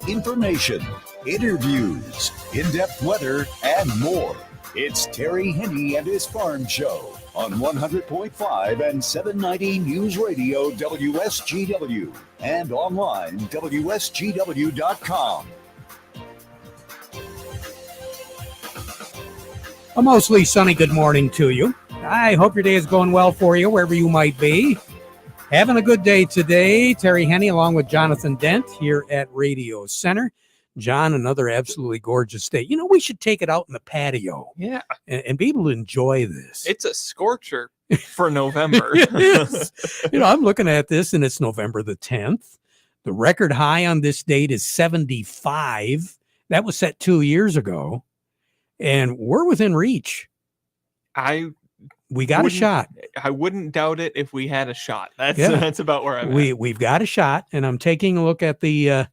Information, interviews, in-depth weather, and more. It's Terry Henne and his Farm Show on 100.5 and 790 News Radio WSGW and online WSGW.com. A mostly sunny good morning to you. I hope your day is going well for you, wherever you might be. Having a good day today. Terry Henne along with Jonathan Dent here at Radio Center. John, another absolutely gorgeous day. You know, we should take it out in the patio. Yeah. And be able to enjoy this. It's a scorcher for November. It is. You know, I'm looking at this and it's November the 10th. The record high on this date is 75. That was set 2 years ago. And we're within reach. We got a shot. I wouldn't doubt it if we had a shot. That's about where I'm at. We've got a shot, and I'm taking a look at the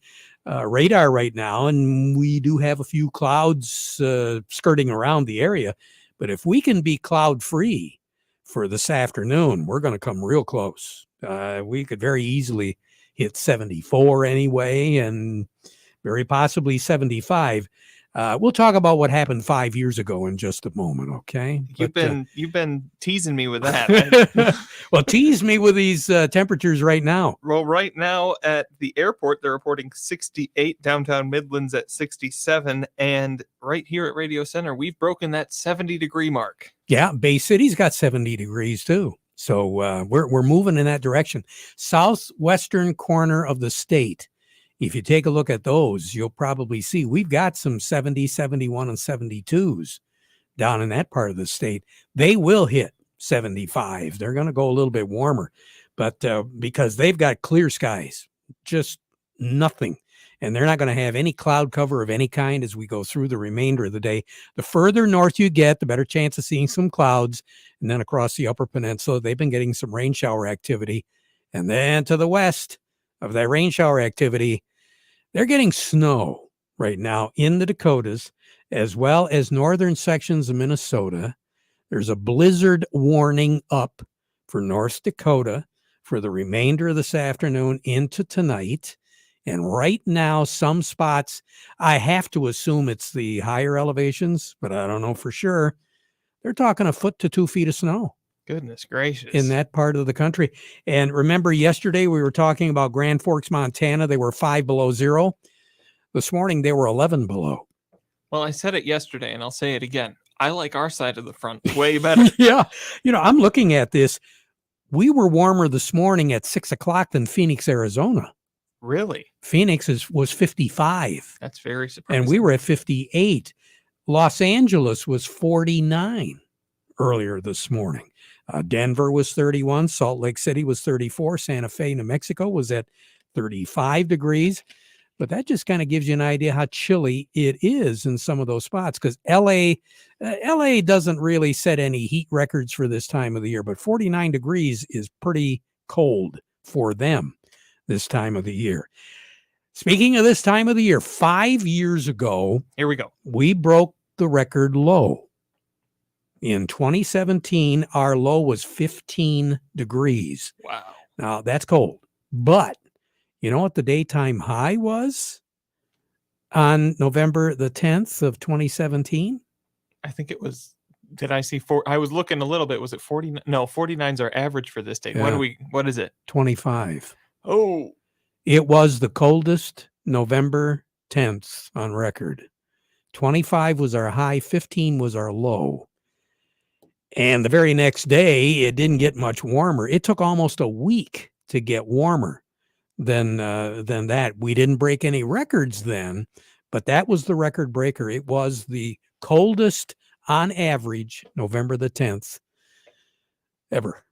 radar right now, and we do have a few clouds skirting around the area. But if we can be cloud-free for this afternoon, we're going to come real close. We could very easily hit 74 anyway, and very possibly 75. We'll talk about what happened 5 years ago in just a moment, okay? You've been teasing me with that. Well, tease me with these temperatures right now. Well, right now at the airport, they're reporting 68, downtown Midlands at 67, and right here at Radio Center, we've broken that 70-degree mark. Yeah, Bay City's got 70 degrees too. So we're moving in that direction. Southwestern corner of the state. If you take a look at those, you'll probably see we've got some 70, 71, and 72s down in that part of the state. They will hit 75. They're going to go a little bit warmer, but because they've got clear skies, just nothing. And they're not going to have any cloud cover of any kind as we go through the remainder of the day. The further north you get, the better chance of seeing some clouds. And then across the Upper Peninsula, they've been getting some rain shower activity. And then to the west of that rain shower activity, they're getting snow right now in the Dakotas, as well as northern sections of Minnesota. There's a blizzard warning up for North Dakota for the remainder of this afternoon into tonight. And right now, some spots, I have to assume it's the higher elevations, but I don't know for sure. They're talking a foot to 2 feet of snow. Goodness gracious. In that part of the country. And remember, yesterday we were talking about Grand Forks, Montana. They were 5 below zero. This morning, they were 11 below. Well, I said it yesterday, and I'll say it again. I like our side of the front way better. Yeah. You know, I'm looking at this. We were warmer this morning at 6 o'clock than Phoenix, Arizona. Really? Phoenix was 55. That's very surprising. And we were at 58. Los Angeles was 49 earlier this morning. Denver was 31. Salt Lake City was 34. Santa Fe, New Mexico was at 35 degrees. But that just kind of gives you an idea how chilly it is in some of those spots, because LA doesn't really set any heat records for this time of the year, but 49 degrees is pretty cold for them this time of the year. Speaking of this time of the year, 5 years ago, here we go. We broke the record low. In 2017, our low was 15 degrees. Wow. Now, that's cold. But you know what the daytime high was on November the 10th of 2017? I think it was, did I see four? I was looking a little bit. Was it 40? No, 49's our average for this day. Yeah. What is it? 25. Oh. It was the coldest November 10th on record. 25 was our high, 15 was our low. And the very next day, it didn't get much warmer. It took almost a week to get warmer than that. We didn't break any records then, but that was the record breaker. It was the coldest on average November the 10th ever.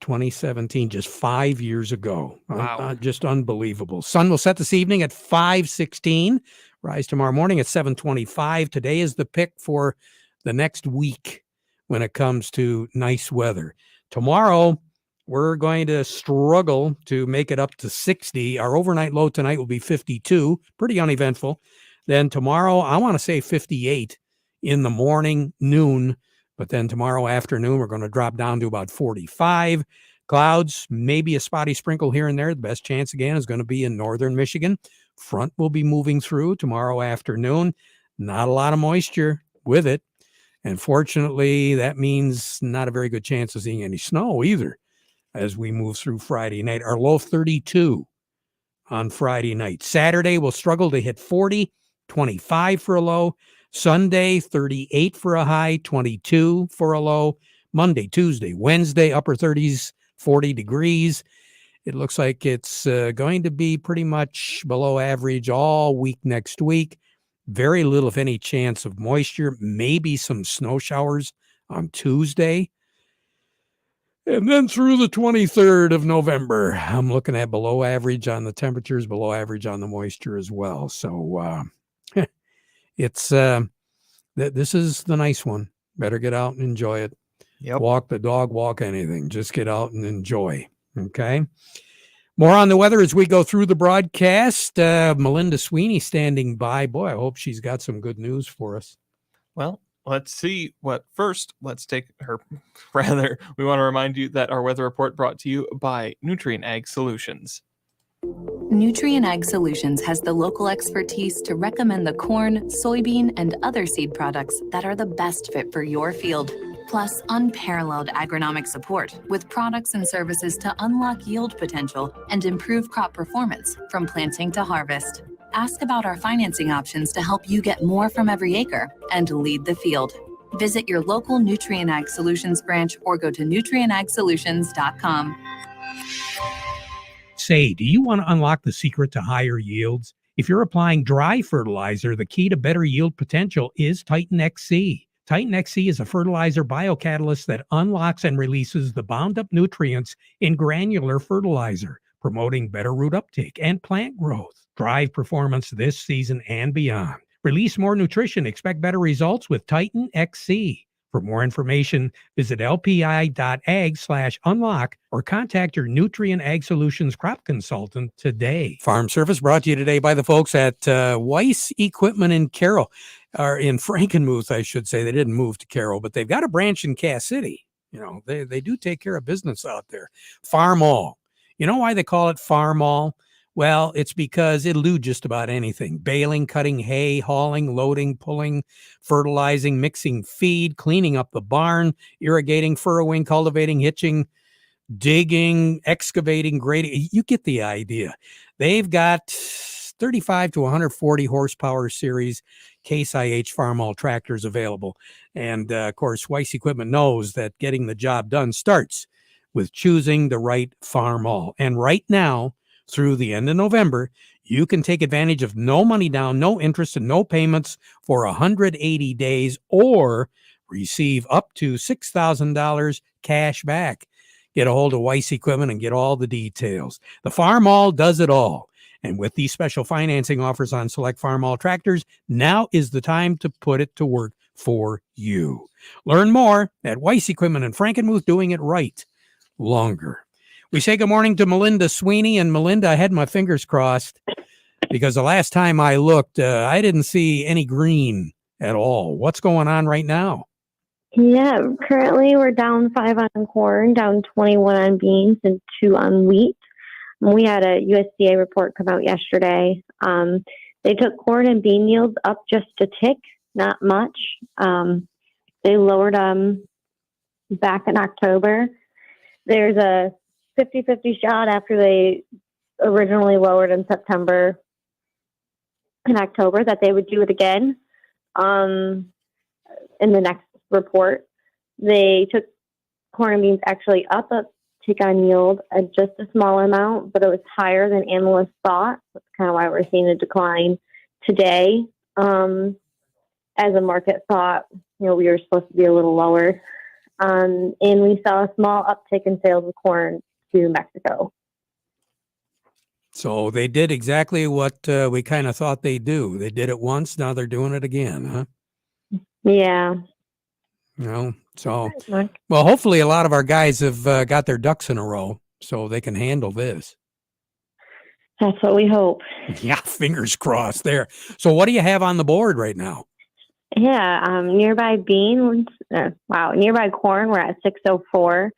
2017, just 5 years ago. Wow. Just unbelievable. Sun will set this evening at 5:16. Rise tomorrow morning at 7:25. Today is the pick for the next week when it comes to nice weather. Tomorrow, we're going to struggle to make it up to 60. Our overnight low tonight will be 52. Pretty uneventful. Then tomorrow, I want to say 58 in the morning, noon. But then tomorrow afternoon, we're going to drop down to about 45. Clouds, maybe a spotty sprinkle here and there. The best chance, again, is going to be in northern Michigan. Front will be moving through tomorrow afternoon. Not a lot of moisture with it. And fortunately, that means not a very good chance of seeing any snow either as we move through Friday night. Our low 32 on Friday night. Saturday, we'll struggle to hit 40, 25 for a low. Sunday, 38 for a high, 22 for a low. Monday, Tuesday, Wednesday, upper 30s, 40 degrees. It looks like it's going to be pretty much below average all week next week. Very little, if any, chance of moisture. Maybe some snow showers on Tuesday. And then through the 23rd of November, I'm looking at below average on the temperatures, below average on the moisture as well. So it's this is the nice one. Better get out and enjoy it. Yep. Walk the dog, walk anything. Just get out and enjoy. Okay. More on the weather as we go through the broadcast. Melinda Sweeney standing by. Boy, I hope she's got some good news for us. Well, let's see what first. Let's take her. Rather, we want to remind you that our weather report brought to you by Nutrient Ag Solutions. Nutrient Ag Solutions has the local expertise to recommend the corn, soybean, and other seed products that are the best fit for your field. Plus, unparalleled agronomic support with products and services to unlock yield potential and improve crop performance from planting to harvest. Ask about our financing options to help you get more from every acre and lead the field. Visit your local Nutrient Ag Solutions branch or go to nutrientagsolutions.com. Say, do you want to unlock the secret to higher yields? If you're applying dry fertilizer, the key to better yield potential is Titan XC. Titan XC is a fertilizer biocatalyst that unlocks and releases the bound-up nutrients in granular fertilizer, promoting better root uptake and plant growth. Drive performance this season and beyond. Release more nutrition. Expect better results with Titan XC. For more information, visit lpi.ag/unlock or contact your Nutrient Ag Solutions crop consultant today. Farm Service brought to you today by the folks at Weiss Equipment in Carroll, or in Frankenmuth, I should say. They didn't move to Carroll, but they've got a branch in Cass City. You know, they do take care of business out there. Farm All. You know why they call it Farm All? Well, it's because it'll do just about anything. Baling, cutting hay, hauling, loading, pulling, fertilizing, mixing feed, cleaning up the barn, irrigating, furrowing, cultivating, hitching, digging, excavating, grading. You get the idea. They've got 35 to 140 horsepower series Case IH Farm All tractors available. And of course, Weiss Equipment knows that getting the job done starts with choosing the right Farm All. And right now, through the end of November, you can take advantage of no money down, no interest, and no payments for 180 days, or receive up to $6,000 cash back. Get a hold of Weiss Equipment and get all the details. The Farm All does it all. And with these special financing offers on select Farm All tractors, now is the time to put it to work for you. Learn more at Weiss Equipment in Frankenmuth, doing it right longer. We say good morning to Melinda Sweeney. And Melinda, I had my fingers crossed because the last time I looked, I didn't see any green at all. What's going on right now? Yeah, currently we're down 5 on corn, down 21 on beans, and 2 on wheat. We had a USDA report come out yesterday. They took corn and bean yields up just a tick, not much. They lowered them back in October. There's a 50-50 shot after they originally lowered in September and October that they would do it again in the next report. They took corn and beans actually up a tick on yield at just a small amount, but it was higher than analysts thought. That's kind of why we're seeing a decline today. As the market thought, we were supposed to be a little lower. And we saw a small uptick in sales of corn to Mexico. So they did exactly what we kind of thought they'd do. They did it once, now they're doing it again, huh? Yeah. So, well, hopefully a lot of our guys have got their ducks in a row so they can handle this. That's what we hope. Yeah, fingers crossed there. So what do you have on the board right now? Yeah, nearby corn, we're at 604.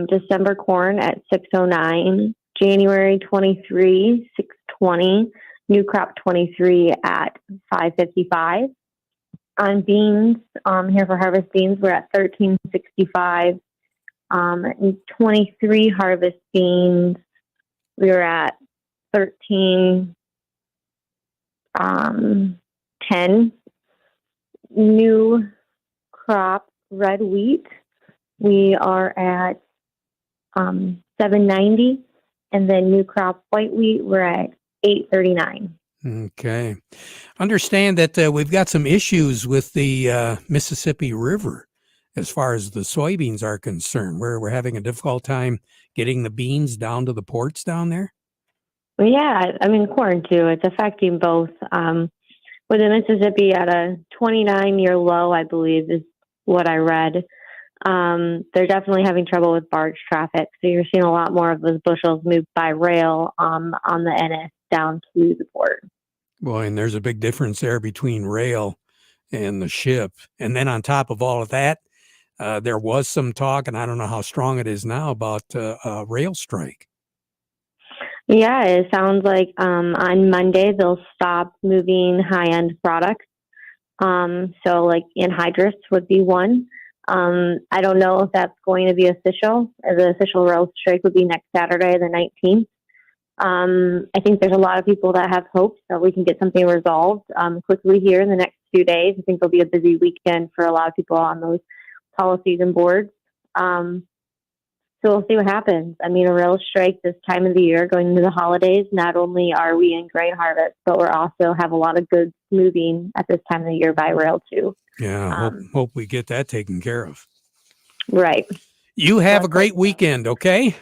December corn at 609. January 23, 620. new crop 23 at 555. On beans, here for harvest beans, we're at 1365. In 23 harvest beans, we were at 1310. New crop red wheat, we are at 790, and then new crop white wheat, we're at 839. Okay. Understand that we've got some issues with the Mississippi River as far as the soybeans are concerned. We're having a difficult time getting the beans down to the ports down there. Well, yeah, I mean, corn too. It's affecting both. With the Mississippi at a 29-year low, I believe, is what I read. They're definitely having trouble with barge traffic. So you're seeing a lot more of those bushels moved by rail on the NS down to the port. Boy, and there's a big difference there between rail and the ship. And then on top of all of that, there was some talk, and I don't know how strong it is now, about a rail strike. Yeah, it sounds like on Monday they'll stop moving high-end products. So like anhydrous would be one. I don't know if that's going to be official. The official rail strike would be next Saturday, the 19th. I think there's a lot of people that have hopes that we can get something resolved quickly here in the next few days. I think it'll be a busy weekend for a lot of people on those policies and boards. So we'll see what happens. I mean, a rail strike this time of the year going into the holidays, not only are we in grain harvest, but we're also have a lot of goods moving at this time of the year by rail too. Yeah, hope we get that taken care of. Right. You have a great weekend, okay?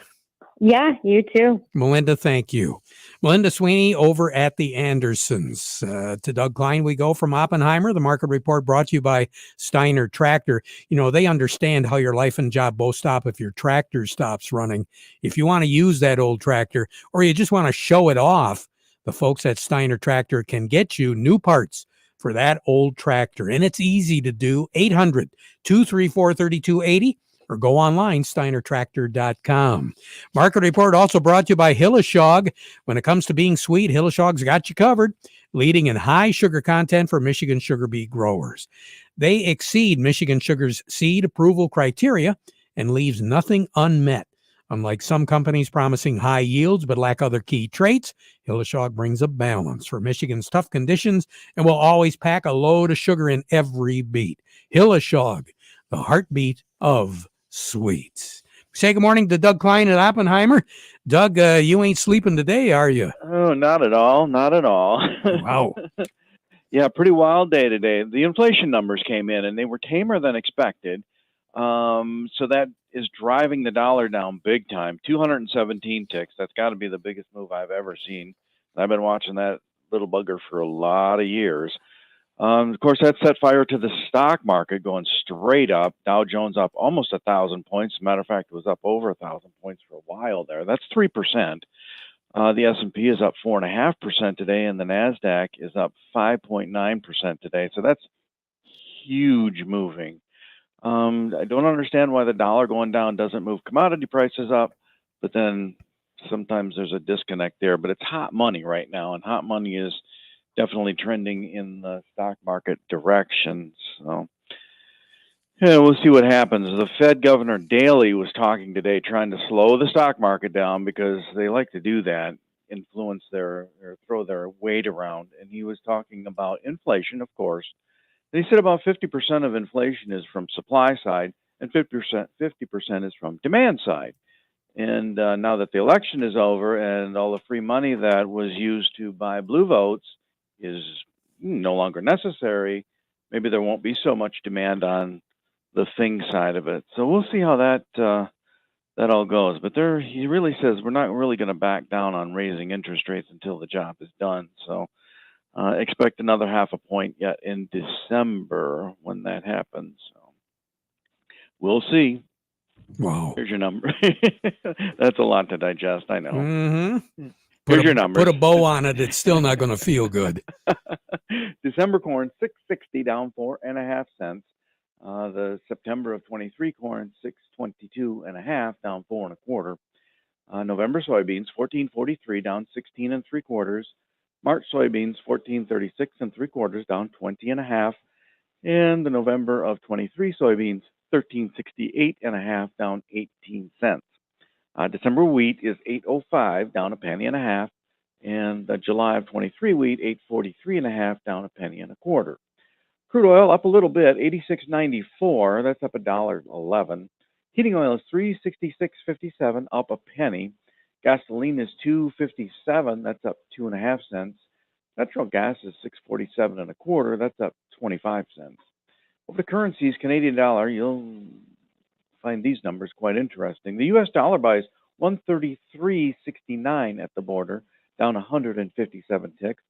Yeah, you too. Melinda, thank you. Melinda Sweeney over at the Andersons. To Doug Klein we go from Oppenheimer. The market report brought to you by Steiner Tractor. You know, they understand how your life and job both stop if your tractor stops running. If you want to use that old tractor or you just want to show it off, the folks at Steiner Tractor can get you new parts for that old tractor. And it's easy to do. 800-234-3280. Or go online, steinertractor.com. Market report also brought to you by Hilleshog. When it comes to being sweet, Hilleshog's got you covered, leading in high sugar content for Michigan sugar beet growers. They exceed Michigan Sugar's seed approval criteria and leaves nothing unmet. Unlike some companies promising high yields but lack other key traits, Hilleshog brings a balance for Michigan's tough conditions and will always pack a load of sugar in every beet. Hilleshog, the heartbeat of sweets. Say good morning to Doug Klein at Oppenheimer. Doug, you ain't sleeping today, are you? Oh, not at all. Not at all. Wow. Yeah, pretty wild day today. The inflation numbers came in, and they were tamer than expected. So that is driving the dollar down big time. 217 ticks. That's got to be the biggest move I've ever seen. I've been watching that little bugger for a lot of years. Of course, that set fire to the stock market going straight up. Dow Jones up almost 1,000 points. As a matter of fact, it was up over 1,000 points for a while there. That's 3%. The S&P is up 4.5% today, and the NASDAQ is up 5.9% today. So that's huge moving. I don't understand why the dollar going down doesn't move commodity prices up, but then sometimes there's a disconnect there. But it's hot money right now, and hot money is definitely trending in the stock market direction. So, yeah, we'll see what happens. The Fed Governor Daly was talking today, trying to slow the stock market down because they like to do that, influence or throw their weight around. And he was talking about inflation, of course. And he said about 50% of inflation is from supply side and 50% is from demand side. And now that the election is over and all the free money that was used to buy blue votes is no longer necessary, maybe there won't be so much demand on the thing side of it. So we'll see how that all goes. But he really says we're not really going to back down on raising interest rates until the job is done. So expect another 0.5 point yet in December when that happens. So we'll see. Wow. Here's your number. That's a lot to digest, I know. Mm-hmm. Here's your numbers. Put a bow on it. It's still not going to feel good. December corn, $6.60, down 4.5 cents. The September of 23 corn, $6.22.5, down 4 1/4. November soybeans, $14.43, down 16 3/4. March soybeans 14.36 3/4, down 20.5, and the November of 23 soybeans 13.68 down 18 cents. December wheat is 8.05, down a penny and a half, and the July of 23 wheat 8.43 down a penny and a quarter. Crude oil up a little bit, 86.94, that's up $1.11. Heating oil is 366.57, up a penny. Gasoline is 2.57, that's up 2.5 cents. Natural gas is 6.47 1/4, that's up 25 cents. Over the currencies, Canadian dollar, you'll find these numbers quite interesting. The U.S. dollar buys 133.69 at the border, down 157 ticks.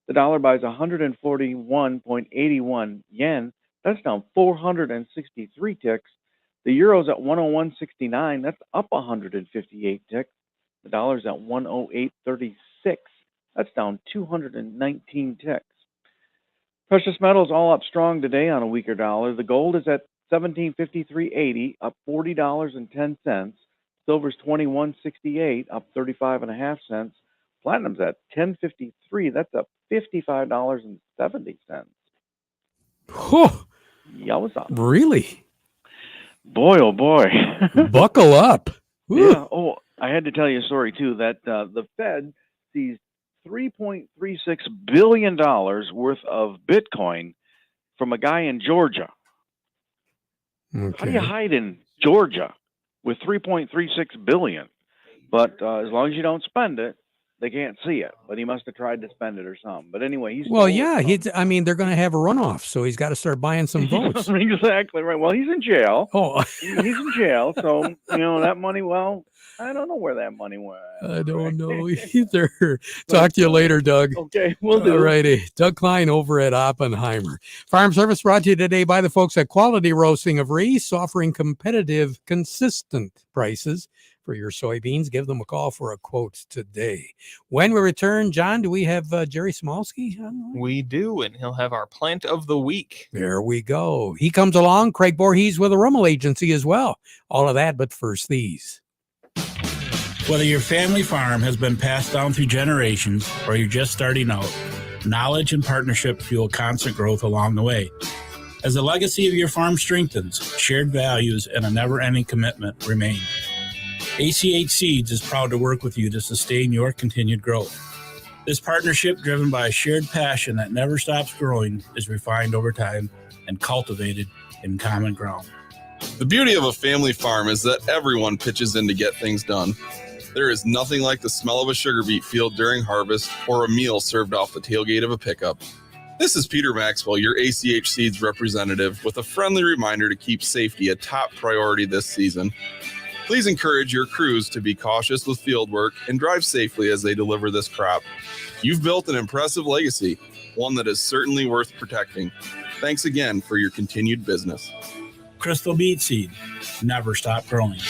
The dollar buys 141.81 yen, that's down 463 ticks. The euro's at 101.69, that's up 158 ticks. The dollar's at 108.36, that's down 219 ticks. Precious metals all up strong today on a weaker dollar. The gold is at $17.5380, up $40.10. Silver's $21.68, up 35.5 cents. Platinum's at $10.53, that's up $55.70. Oh, Yowza. really? Boy, oh boy. Buckle up. Woo. Yeah. Oh, I had to tell you a story, too, that the Fed seized $3.36 billion worth of Bitcoin from a guy in Georgia. Okay. How do you hide in Georgia with $3.36 billion? But as long as you don't spend it, they can't see it. But he must have tried to spend it or something. But anyway, he's Well, yeah, they're going to have a runoff, so he's got to start buying some votes. Exactly right. Well, he's in jail. Oh, He's in jail, so that money. Well, I don't know where that money went. I don't know either. Talk to you later, Doug. Okay, we'll do. All righty. Doug Klein over at Oppenheimer. Farm Service brought to you today by the folks at Quality Roasting of Reese, offering competitive, consistent prices for your soybeans. Give them a call for a quote today. When we return, John, do we have Jerry Smolsky? We do, and he'll have our plant of the week. There we go. He comes along. Craig Voorhees with a Rummel Agency as well. All of that, but first these. Whether your family farm has been passed down through generations or you're just starting out, knowledge and partnership fuel constant growth along the way. As the legacy of your farm strengthens, shared values and a never-ending commitment remain. ACH Seeds is proud to work with you to sustain your continued growth. This partnership, driven by a shared passion that never stops growing, is refined over time and cultivated in common ground. The beauty of a family farm is that everyone pitches in to get things done. There is nothing like the smell of a sugar beet field during harvest or a meal served off the tailgate of a pickup. This is Peter Maxwell, your ACH Seeds representative, with a friendly reminder to keep safety a top priority this season. Please encourage your crews to be cautious with field work and drive safely as they deliver this crop. You've built an impressive legacy, one that is certainly worth protecting. Thanks again for your continued business. Crystal Beet Seed, never stop growing.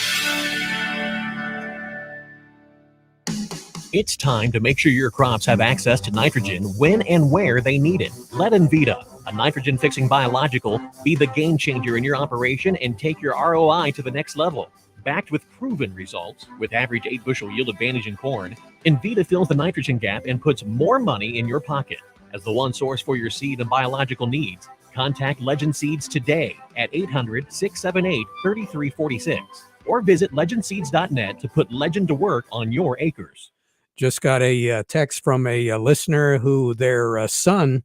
It's time to make sure your crops have access to nitrogen when and where they need it. Let Envita, a nitrogen-fixing biological, be the game changer in your operation and take your ROI to the next level. Backed with proven results, with average 8-bushel yield advantage in corn, Envita fills the nitrogen gap and puts more money in your pocket. As the one source for your seed and biological needs, contact Legend Seeds today at 800-678-3346 or visit legendseeds.net to put Legend to work on your acres. Just got a text from a listener who their son,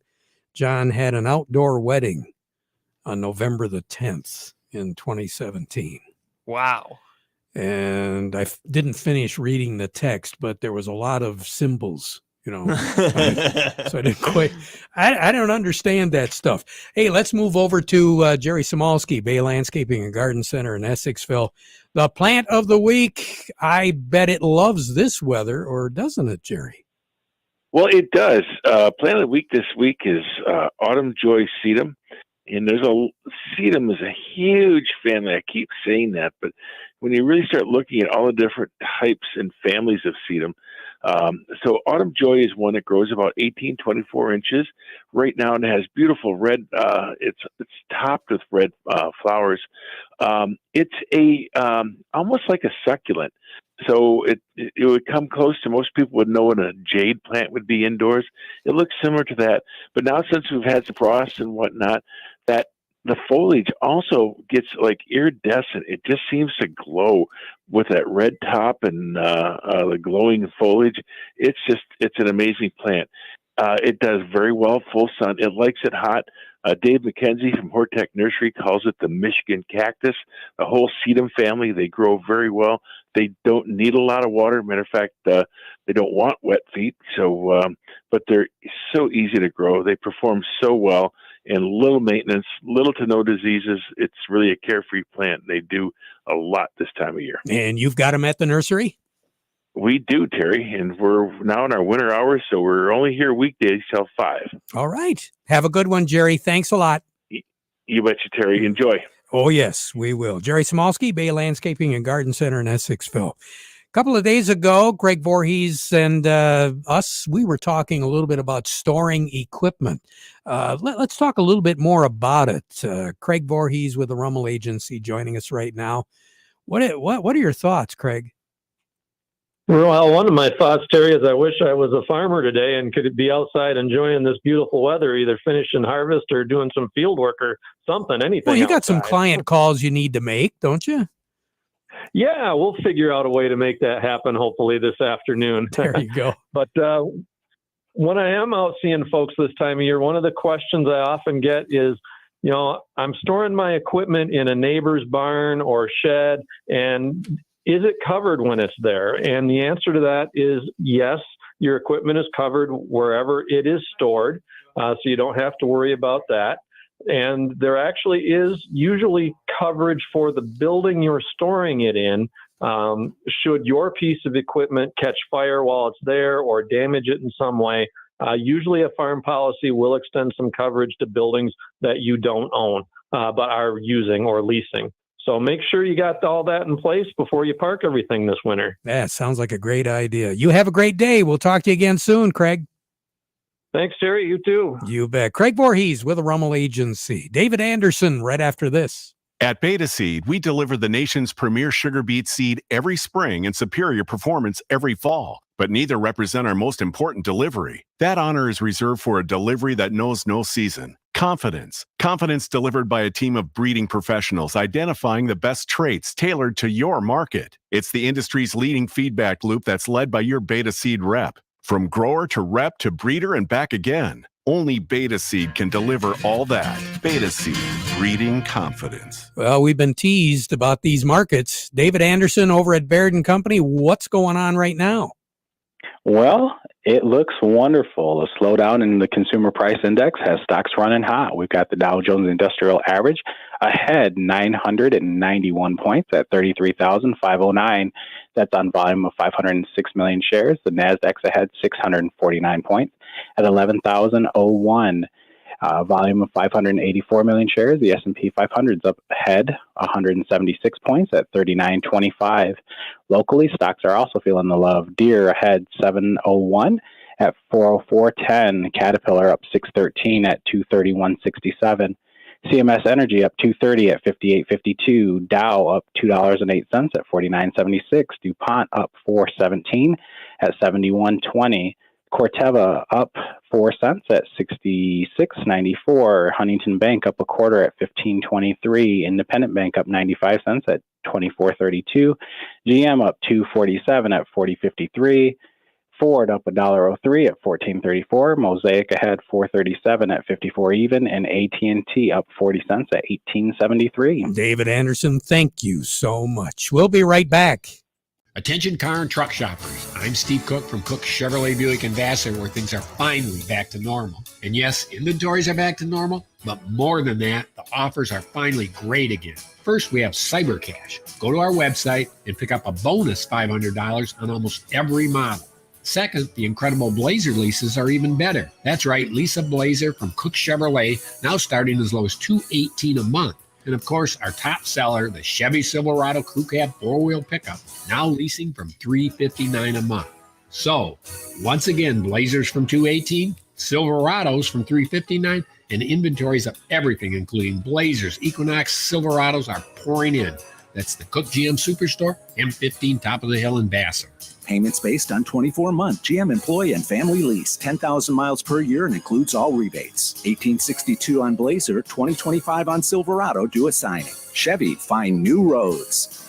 John, had an outdoor wedding on November the 10th in 2017. Wow. And I didn't finish reading the text, but there was a lot of symbols, so I didn't quite, I don't understand that stuff. Hey, let's move over to Jerry Smolsky, Bay Landscaping and Garden Center in Essexville. The plant of the week. I bet it loves this weather, or doesn't it, Jerry? Well, it does. Plant of the week this week is Autumn Joy Sedum. And sedum is a huge family. I keep saying that, but when you really start looking at all the different types and families of sedum, So Autumn Joy is one that grows about 24 inches right now, and it has beautiful red. It's topped with red flowers. It's a almost like a succulent. So it would come close to, most people would know what a jade plant would be indoors. It looks similar to that, but now since we've had the frost and whatnot, that the foliage also gets like iridescent. It just seems to glow with that red top and the glowing foliage. It's an amazing plant. It does very well full sun. It likes it hot. Dave McKenzie from Hortec Nursery calls it the Michigan cactus. The whole sedum family, they grow very well. They don't need a lot of water. Matter of fact, they don't want wet feet. So, but they're so easy to grow. They perform so well, and little maintenance, little to no diseases. It's really a carefree plant. They do a lot this time of year. And you've got them at the nursery? We do, Terry, and we're now in our winter hours, so we're only here weekdays till 5. All right. Have a good one, Jerry. Thanks a lot. You betcha, Terry. Enjoy. Oh, yes, we will. Jerry Smolsky, Bay Landscaping and Garden Center in Essexville. A couple of days ago, Craig Voorhees and us, we were talking a little bit about storing equipment. Let's talk a little bit more about it. Craig Voorhees with the Rummel Agency joining us right now. What are your thoughts, Craig? Well, one of my thoughts, Terry, is I wish I was a farmer today and could be outside enjoying this beautiful weather, either finishing harvest or doing some field work or something, anything. Well, you got outside. some client calls you need to make, don't you? Yeah, we'll figure out a way to make that happen, hopefully this afternoon. There you go. But when I am out seeing folks this time of year, one of the questions I often get is, I'm storing my equipment in a neighbor's barn or shed, and is it covered when it's there? And the answer to that is yes, your equipment is covered wherever it is stored, so you don't have to worry about that. And there actually is usually coverage for the building you're storing it in. Should your piece of equipment catch fire while it's there or damage it in some way, usually a farm policy will extend some coverage to buildings that you don't own, but are using or leasing. So make sure you got all that in place before you park everything this winter. That sounds like a great idea. You have a great day. We'll talk to you again soon, Craig. Thanks, Terry. You too. You bet. Craig Voorhees with the Rummel Agency. David Anderson right after this. At Beta Seed, we deliver the nation's premier sugar beet seed every spring and superior performance every fall. But neither represent our most important delivery. That honor is reserved for a delivery that knows no season. Confidence. Confidence delivered by a team of breeding professionals identifying the best traits tailored to your market. It's the industry's leading feedback loop that's led by your Beta Seed rep. From grower to rep to breeder and back again. Only Beta Seed can deliver all that. Beta Seed, breeding confidence. Well, we've been teased about these markets. David Anderson over at Baird & Company, what's going on right now? Well, it looks wonderful. A slowdown in the consumer price index has stocks running hot. We've got the Dow Jones Industrial Average ahead 991 points at 33,509. That's on volume of 506 million shares. The Nasdaq's ahead 649 points at 11,001. Volume of 584 million shares. The S&P 500 is up ahead 176 points at 39.25. Locally, stocks are also feeling the love. Deere ahead 701 at 404.10. Caterpillar up 613 at 231.67. CMS Energy up 230 at 58.52. Dow up $2.08 at 49.76. DuPont up 417 at 71.20. Corteva up 4 cents at 66.94. Huntington Bank up a quarter at 15.23. Independent Bank up 95 cents at 24.32. GM up 2.47 at 40.53. Ford up $1.03 at 14.34. Mosaic ahead 4.37 at 54 even, and AT&T up 40 cents at 18.73. David Anderson, thank you so much. We'll be right back. Attention car and truck shoppers. I'm Steve Cook from Cook Chevrolet Buick and Vassar, where things are finally back to normal. And yes, inventories are back to normal, but more than that, the offers are finally great again. First, we have Cyber Cash. Go to our website and pick up a bonus $500 on almost every model. Second, the incredible Blazer leases are even better. That's right, lease a Blazer from Cook Chevrolet, now starting as low as $218 a month. And of course, our top seller, the Chevy Silverado Crew Cab 4-wheel pickup, now leasing from $359 a month. So, once again, Blazers from $218, Silverados from $359, and inventories of everything, including Blazers, Equinox, Silverados, are pouring in. That's the Cook GM Superstore, M15, top of the hill in Vassar. Payments based on 24-month GM employee and family lease, 10,000 miles per year, and includes all rebates. 1862 on Blazer, 2025 on Silverado, do a signing. Chevy, find new roads.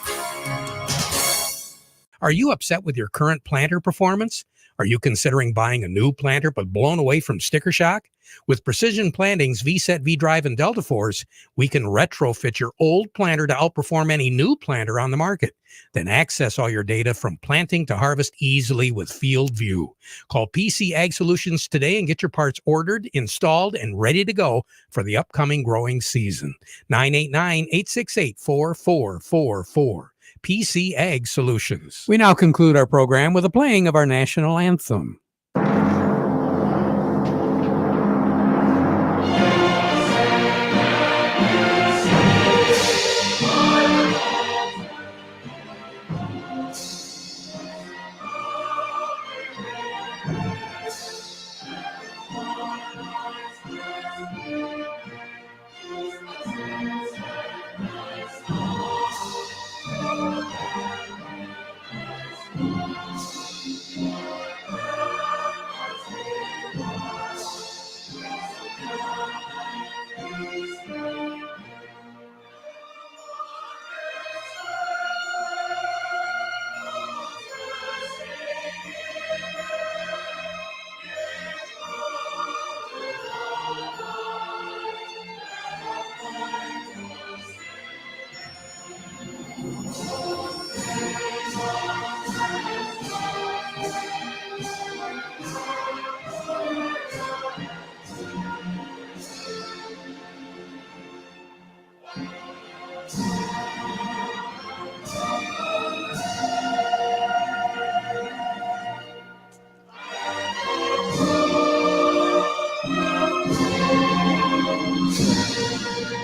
Are you upset with your current planter performance? Are you considering buying a new planter but blown away from sticker shock? With Precision Planting's VSET, V-Drive, and Delta Force, we can retrofit your old planter to outperform any new planter on the market. Then access all your data from planting to harvest easily with Field View. Call PC Ag Solutions today and get your parts ordered, installed, and ready to go for the upcoming growing season. 989-868-4444. PC Ag Solutions. We now conclude our program with a playing of our national anthem.